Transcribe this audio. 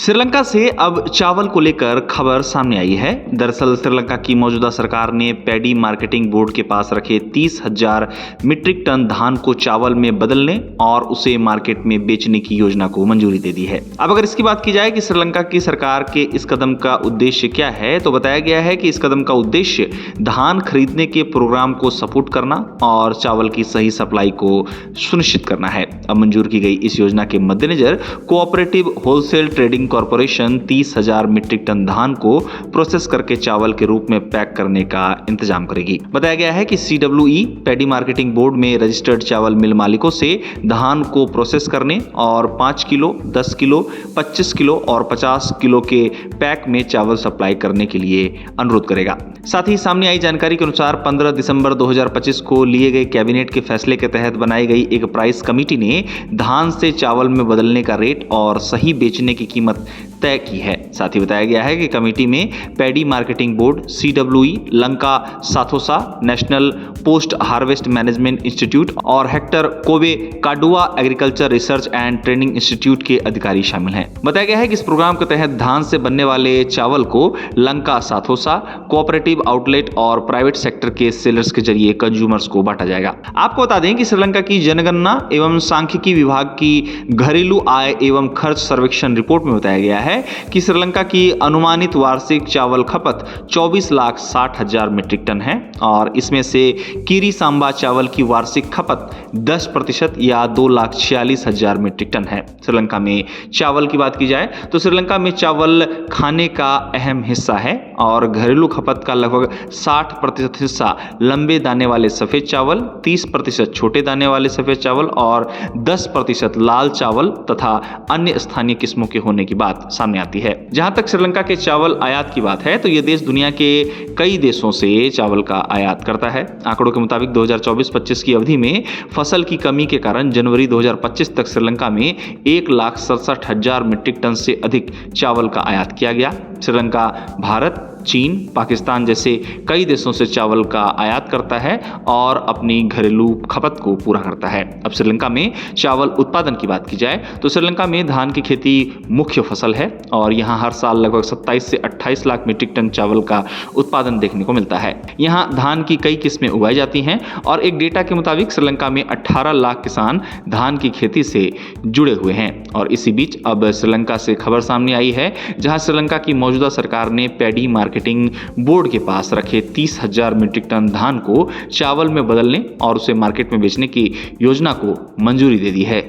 श्रीलंका से अब चावल को लेकर खबर सामने आई है। दरअसल श्रीलंका की मौजूदा सरकार ने पैडी मार्केटिंग बोर्ड के पास रखे 30,000 मीट्रिक टन धान को चावल में बदलने और उसे मार्केट में बेचने की योजना को मंजूरी दे दी है। अब अगर इसकी बात की जाए कि श्रीलंका की सरकार के इस कदम का उद्देश्य क्या है, तो बताया गया है कि इस कदम का उद्देश्य धान खरीदने के प्रोग्राम को सपोर्ट करना और चावल की सही सप्लाई को सुनिश्चित करना है। अब मंजूर की गई इस योजना के मद्देनजर cooperative wholesale trading corporation 30,000 metric ton धान को प्रोसेस करके चावल के रूप में पैक करने का इंतजाम करेगी। बताया गया है कि CWE पैडी मार्केटिंग बोर्ड में रजिस्टर्ड चावल मिल मालिकों से धान को प्रोसेस करने और 5 किलो, 10 किलो, 25 किलो और 50 किलो के पैक में चावल सप्लाई करने के लिए अनुरोध करेगा। साथ ही सामने आई जानकारी के अनुसार 15 दिसंबर 2025 को लिए गए कैबिनेट के फैसले के तहत बनाई गई एक प्राइस कमेटी ने धान से चावल में बदलने का रेट और सही बेचने की कीमत तय की है। साथ ही बताया गया है कि कमेटी में paddy marketing board, CWE, Lanka Sathosa, national post harvest management institute और Hector Kobbekaduwa agriculture research and training institute के अधिकारी शामिल हैं। बताया गया है कि इस प्रोग्राम के तहत धान से बनने वाले चावल को लंका साथोसा, कोऑपरेटिव आउटलेट और प्राइवेट सेक्टर के सेलर्स के जरिए कंज्यूमर्स को बांटा जाएगा। आपको बता दें कि श्रीलंका की जनगणना एवं सांख्यिकी विभाग की घरेलू आय एवं खर्च सर्वेक्षण रिपोर्ट में बताया गया है कि श्रीलंका की अनुमानित वार्षिक चावल खपत 24,60,000 मीट्रिक टन है और इसमें से कीरी सांबा चावल की वार्षिक खपत 10% या 2,46,000 मीट्रिक टन है। श्रीलंका में चावल की बात की जाए तो श्रीलंका में चावल खाने का अहम हिस्सा है और घरेलू खपत का लगभग 60% हिस्सा लंबे दाने वाले सफेद चावल, 30% छोटे दाने वाले सफेद चावल और 10% लाल चावल तथा अन्य स्थानीय किस्मों के होने की बात सामने आती है। जहां तक श्रीलंका के चावल आयात की बात है तो यह देश दुनिया के कई देशों से चावल का आयात करता है। आंकड़ों के मुताबिक 2024-25 की अवधि में फसल की कमी के कारण जनवरी 2025 तक श्रीलंका में 1,67,000 मीट्रिक टन से अधिक चावल का आयात किया गया। श्रीलंका भारत, चीन, पाकिस्तान जैसे कई देशों से चावल का आयात करता है और अपनी घरेलू खपत को पूरा करता है। अब श्रीलंका में चावल उत्पादन की बात की जाए तो श्रीलंका में धान की खेती मुख्य फसल है और यहाँ हर साल लगभग 27 से 28 लाख मीट्रिक टन चावल का उत्पादन देखने को मिलता है। यहाँ धान की कई किस्में उगाई जाती हैं और एक डेटा के मुताबिक श्रीलंका में 18 लाख किसान धान की खेती से जुड़े हुए हैं। और इसी बीच अब श्रीलंका से खबर सामने आई है जहाँ श्रीलंका की मौजूदा सरकार ने पैडी मार्केटिंग बोर्ड के पास रखे 30,000 मीट्रिक टन धान को चावल में बदलने और उसे मार्केट में बेचने की योजना को मंजूरी दे दी है।